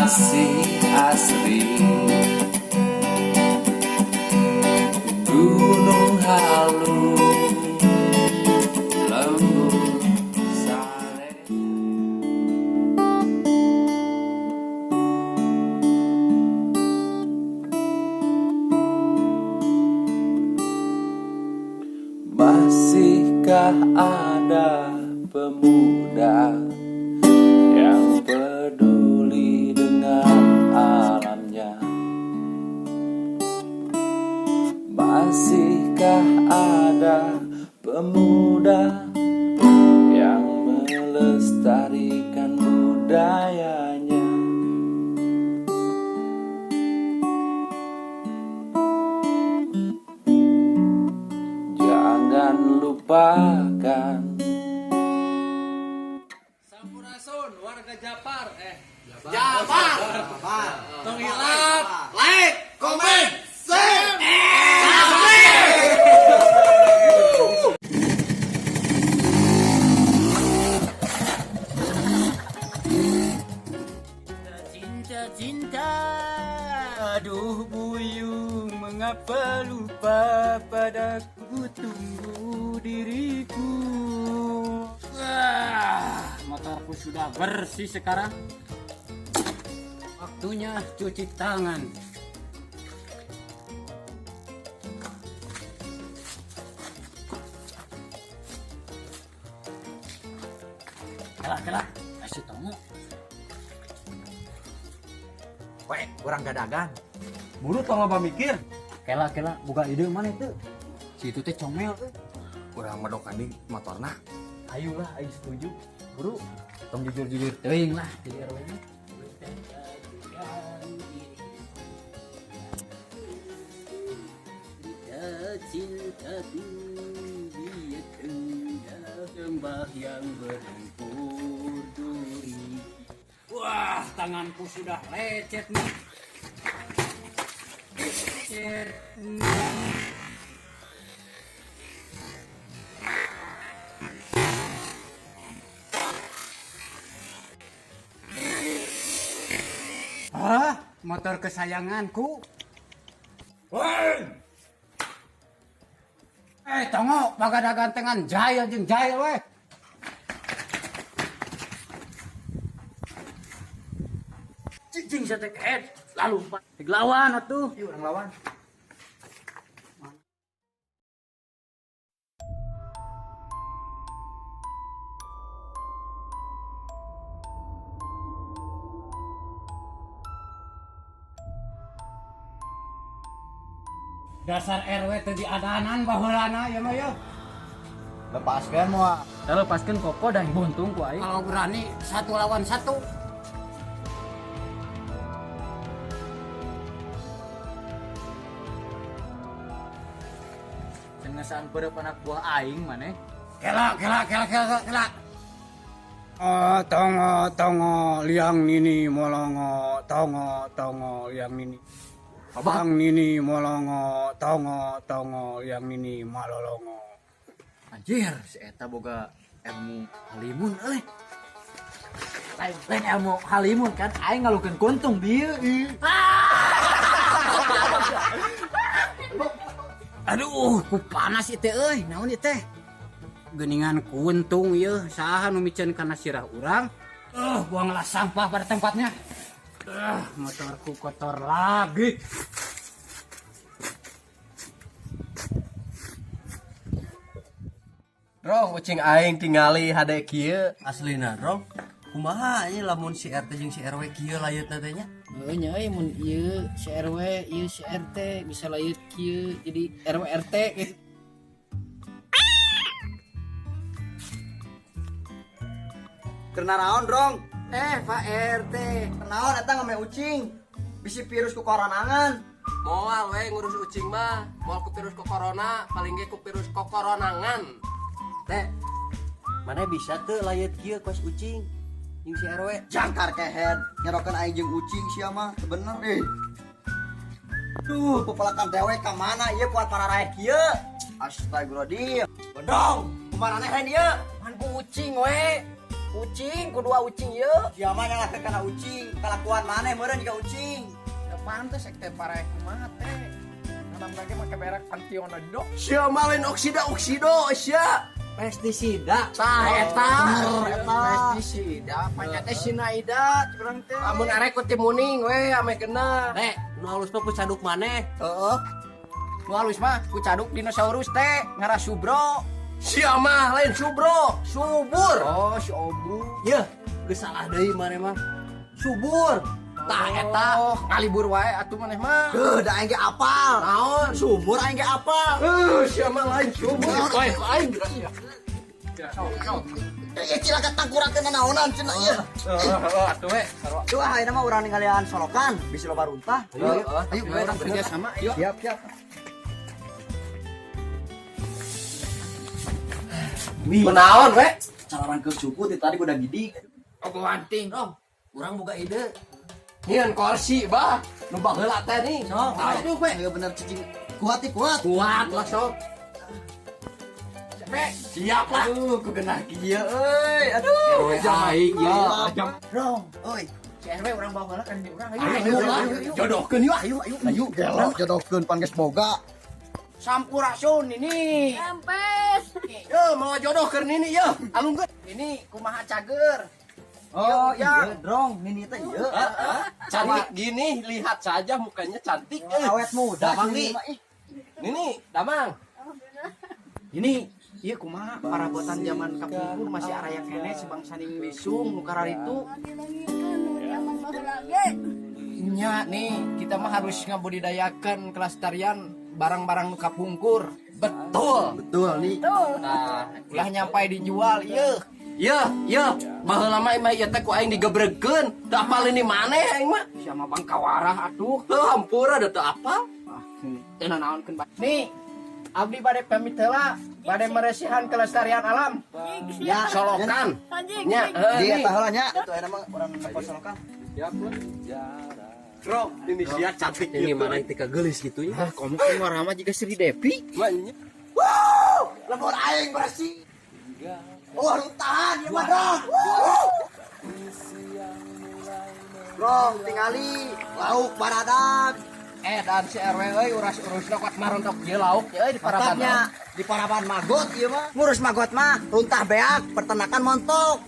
masih asri. Gunung Halu, lembut sare. Masihkah ada pemuda yang peduli dengan alamnya? Masihkah ada pemuda yang melestarikan budayanya? Jangan lupakan Sampurasun warga Japar. Japar. Tong hilap. Like, comment, share. Cinta, aduh buyung, mengapa lupa padaku, tunggu diriku. Wah, motorku sudah bersih sekarang. Waktunya cuci tangan. Kelak, kasih tamu. Weh, orang gadagan. Buru tong loba mikir. Kela, buka ide mana itu? Si itu teh comel. Orang medokan di motorna. Ayolah, ayo setuju. Buru, tong jujur teuing lah jadi RW nya. Cintaku dia lembah yang berlumpur duri. Wah, tanganku sudah lecet nih. Motor kesayanganku. Tongo, bagada gantengan jaya jeung jaya weh. Cicing satek lalu Pak. Diglawan atuh. Yuk, orang lawan. Dasar RW teh diadanan baheulana ya mah ya. Lepaskan moal. Kalau paskeun koko dan buntung ku aing. Kalau berani 1 lawan 1. Cengesan peureup anak buah aing maneh. Kela. Oh, tongo, liang nini molongo, tongo, liang nini. Abang nini molongo, tongo, liang nini malolongo. Anjir, si eta boga ilmu halimun euy. Lain ilmu halimun kan aing ngalukeun kuntung dieu. Aduh, ku panas ieu teh euy, naon ieu teh? Geuningan kuntung ieu, saha nu miceun kana sirah urang? Buanglah sampah pada tempatnya. Motorku kotor lagi. Rong ucing aing tingali hade kieu. Aslina Rong, kumaha ini lamun si RT jeung si RW kieu layeutna teh nya? Nya mun ieu si RW, ieu si RT bisa layeut kieu jadi RW RT gitu. Karena naon, Rong? Pak RT. Kenaon eta ngame ucing? Bisi virus ku koronangan. Moal we ngurus ucing mah, moal ku virus ke corona, paling ge ku virus ke koronangan. Teh, mana bisa tuh layeut kieu kos ucing jeung si RW? Jangkar kehead. Nyerokeun aing jeung ucing sia mah, bener deh. Duh, pepelakan dewe ka mana ieu kuat pararaeh kieu? Astagfirullahaladzim. Bondong, kumaha aneh ieu? Man ucing we. Ucing, kedua ucing ye. Sia mah nyalakeun kana ucing, kalakuan maneh meureun juga ucing. Ya pantes ek teh parek kumaha teh. Anak lagi make berak pantiona do. Sia malin oksido sia. Pestisida. Tah eta. Pestisida, panya teh sinaida curang teh. Amun arek ku timuning we ame kena. Teh, nu halus mah ku caduk maneh. Heeh. Nu halus mah ku caduk dinosaurus teh ngara subro. Sia mah lain subro, subur. Oh, si Obu. Yeuh, geus salah deui maneh mah. Subur. Tah eta. Oh, ngalibur wae atuh maneh mah. Da aing ge apal. Naon? Sumur aing ge apal. Sia mah lain subur. Bae aing geura sia. Cilaka tangkurakeun naonan cenah ieu. Atuh we. Tuh ayeuna mah urang ningalian solokan, bisi loba runtah. Ayo, orang kerja sama, ayo. Siap. Menaon we? Calaran ke suku tadi udah gidik. Ogo wanting. Urang boga ide. Nyeun kursi bah. Nu baheula teh nih. Aduh, we. Bener cicing. Kuat. Kuat lah sok. Siap lah. Aduh, ku genah kieu euy. Aduh, Aing jam. Rong, euy. Si RW orang bawa kan di urang. Ayo jodohkeun yuk. Ayo, gelo jodohkeun pan geus boga. Sampurasun ini. Sampes. Yo mau jodohkeun ini yo. Alungkeun. Ini kumaha cager. Oh, iya, Drong, nini teh ieu. Cantik gini, lihat saja mukanya cantik. Awet muda Damang sih, nih. mah, ih. Ini Damang. Ini iya kumaha parabotan zaman kapungkur masih araya kene sebang saning lisung nu kararitu. Nya nih, kita mah harus ngabudidayakeun kelestarian barang-barang nu kapungkur. Betul. Betul nih. Nah, ulah nyampai dijual ieu. Ya, baheula mah imah ieu teh ku aing digebregeun. Teu apal ini maneh aing mah. Sia mah bangkawarah atuh. Heuh hampura da teu apal. Teu naonkeun bae. Nih, abdi bade pamit heula, bade meresihan kelestarian alam. Ya, Solokan. Nya, Di nih. eta heula nya. Itu aya mah urang solokan. Bro, ini sia cantik Ini gitu. mana tika geulis gitunya. Ah, komo keluar mah juga Sri Devi. Maknya. Lemur aing bersih. Oh, lu tahan ya mah, Drong. Drong, tingali lauk baradag. Dan si RW euy urus-urus kuat marontok ieu lauk euy di paraban. Patapnya di paraban magot ieu mah. Ngurus magot mah runtah beak, peternakan montok.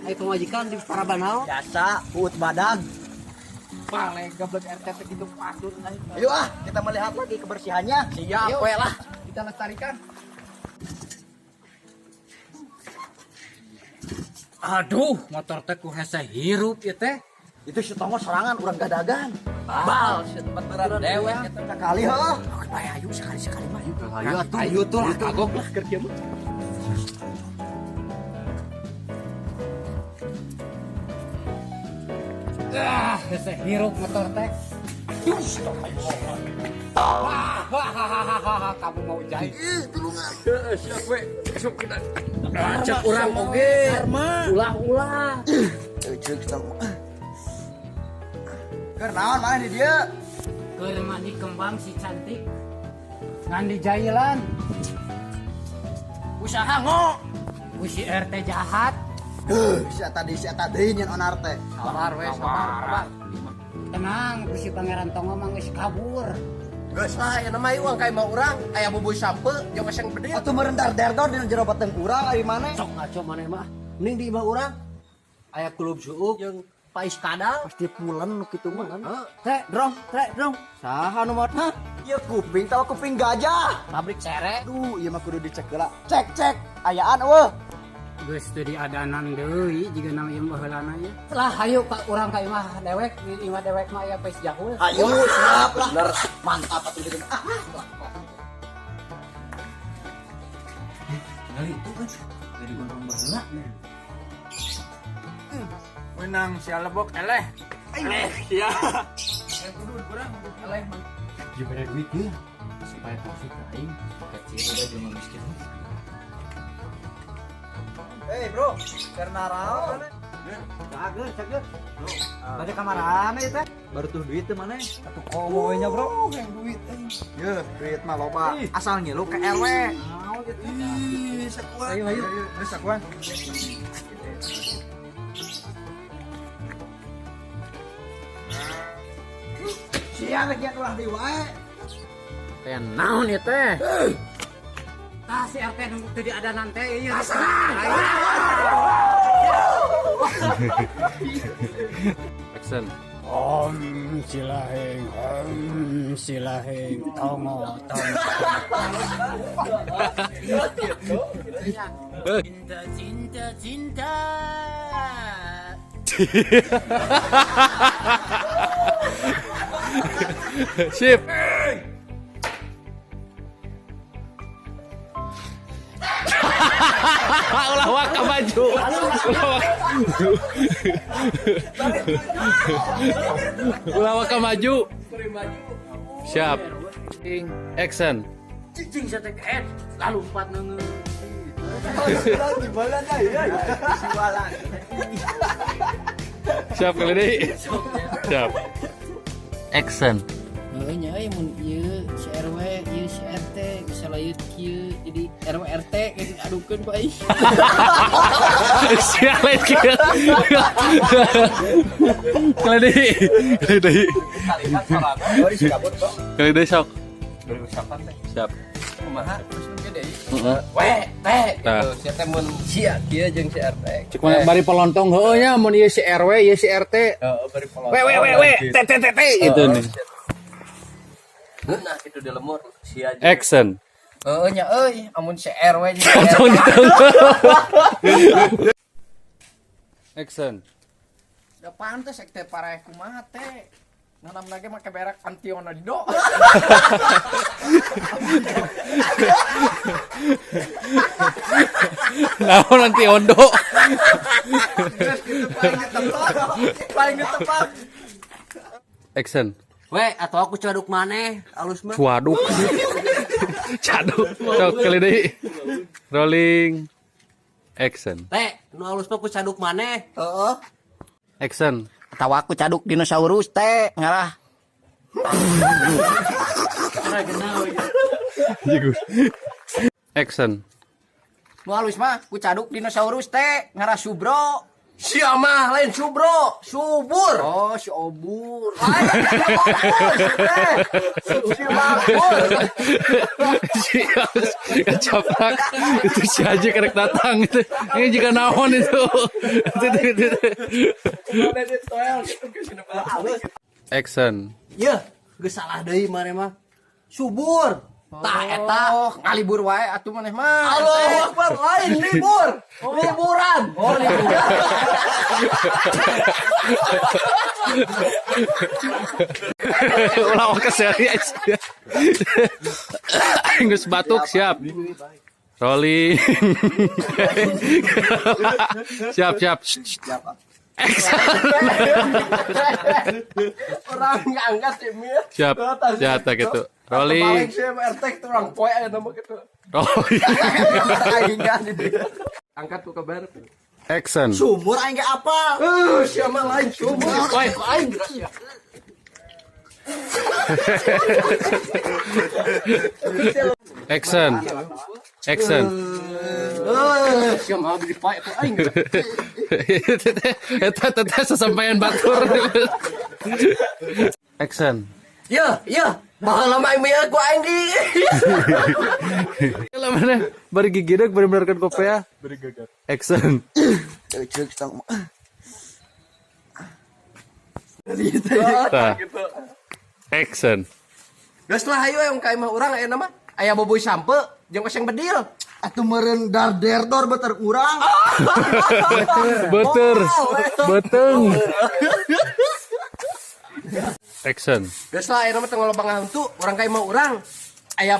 Ayo pemajikan di Paraban naon? Biasa, uut badag. Paling gablek RT teh kitu patut euy. Ayo kita melihat lagi kebersihannya. Siap we lah. Kita lestarikan. Aduh, motor teh ku hese hirup ieu teh. Itu si Tongo serangan urang gadagan. Bal, si baturan dewek eta. Sekali heuh. Ayo sekali-sekali mah yuk. Ayo Ayo tuh lah kagok lah keur kieu mah. Hese hirup motor teh. Kamu mau jahit? Siap we. Esuk kita. Cek urang oge. Ulah. Ceuk Tongo. Keur naon mana di dieu? Keur mandi kembang si cantik. Ngan di jailan. Usaha ngo. Ku si RT jahat. Si eta deui nyen onar teh. Sabar we, sabar. Tenang, ku si Pangeran Tongo mah geus kabur. Geus lah, ya nama uang kayak mau urang, aya bubuy sampe, jeung eseng bedil. Atuh meureun dar-dar dina jero bateng urang ari mana? Sok ngaco maneh mah. Mending di imah urang. Aya kulub suuk jeung Pais Kadal. Pasti pulen nu kitu mah kan. Teh, Drong. Saha nu mod? Hah? Ieu kuping tawa kuping gajah. Pabrik cere. Aduh, ieu mah kudu dicek heula. Cek. Ayaan eueuh. Geus teu diadanan deui jiga nang ieu baheulana ieu. Lah hayu ka urang ka imah dewek, di imah dewek mah aya pes jahul. Ayo, siap lah. Bener. Mantap atuh gitu. Kali itu kan jadi gondrong baheula. Menang si Alebok eleh. Ya. Jebere duit ieu. Supaya profit aing kecil udah jeung miskin. Hei, Bro. Karena raon mana? Cager. Tadi kamarana ieu teh? Baru tuh duit teh mana? Atuh komo we nya, Bro. Yang duit euy. Yeuh, duit mah loba. Asal ngilu ke RW. Ih, sakuan. Ayo, geus sakuan. Aya bagian ulah di wae. Teh naon ieu teh? Tah si RT nunggu teu diadanan teh ieu. Action. Silaheng, tongo. Cinta. Sip. Ulah waka maju. Ulah waka maju. Siap. Action. Cicing sa teh lalu 4 neungeun. Siap kali ini. Siap. Action. Nya mun ieu si RW, ieu si RT, bisa lain kieu jadi RW RT geus adukeun ku aing. Sialet kieu. Kali ini. Kali ini sok. Siap. Kumaha terus gede. Teh gitu. Sia teh mun sia kieu jeung si RT. Cek mana bari pelontong heueuh nya mun ieu si RW, ieu si RT. Heeh, bari pelon. Tete itu nih. Nah, itu di lemur sia. Action. Nya euy, amun si RW jeung Pelontong di tengah. Action. Da pantes ek teh pareh kumaha teh. Nanam lagi make berak Antiono Dido. Naon nanti ondo. Paling tepat. Action. We, atau aku caduk maneh, alus mah. Waduk. Caduk. Sok kali ini. Rolling. Action. Teh, nu alus mah ku caduk maneh. Heeh. Action. Tawa aku caduk dinosaurus teh ngarah. Action. Nu halus mah ku caduk dinosaurus teh ngarah Subro. sia mah lain subro, subur. Oh, si Obur. Kecaprak itu si Haji kerek datang itu. Ini jika naon itu. Action. Yeuh, geus salah deui mare mah. Subur. Tah eta ngalibur wae atuh maneh mah. Allahu Akbar, lain libur. Liburan. Oh, liburan. Ulah ke serius. Geus batuk siap. Rolling. Siap. Orang ngangkat ya Mir. Siap. Siap tak gitu. Rolling. Paling saya RT orang poe aya nama gitu. Angkat tuh kabar. Action. Sumur aing ge apa? Siapa lain sumur. Poe aing sia. Action. Siapa di poe aing. Eta sesampaian batur. Action. Ya. Bahal lama aing mah ku aing di. Lah mana? Bari gigidek bari benerkan kopea. Bari gagal. Action. Tah. Action. Geus lah hayu yang ka imah urang aya nama aya boboy sampe jeung oseng bedil. Atuh meureun darderdor beuter urang. Beteng. Action. Geus lah aya nama teu ngalobang hantu urang ka imah urang aya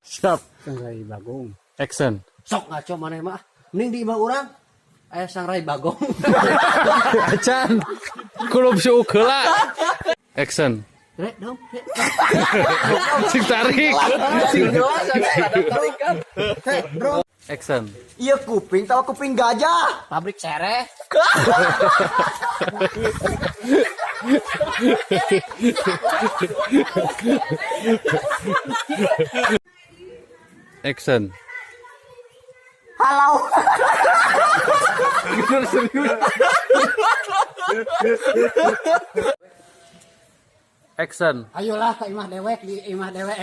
Siap. Sangrai Bagong. Action. Sok ngaco maneh mah. Mending di imah urang aya sangrai bagong. Acan. Kulo bisa ukeula. Action. Rek dong. Sing tarik. sing jelas ada tarikan. Action. Iya kuping tawa kuping gajah. Pabrik cereh. Action. Halau. bener serius. Action. Ayolah ke imah dewek di imah dewek.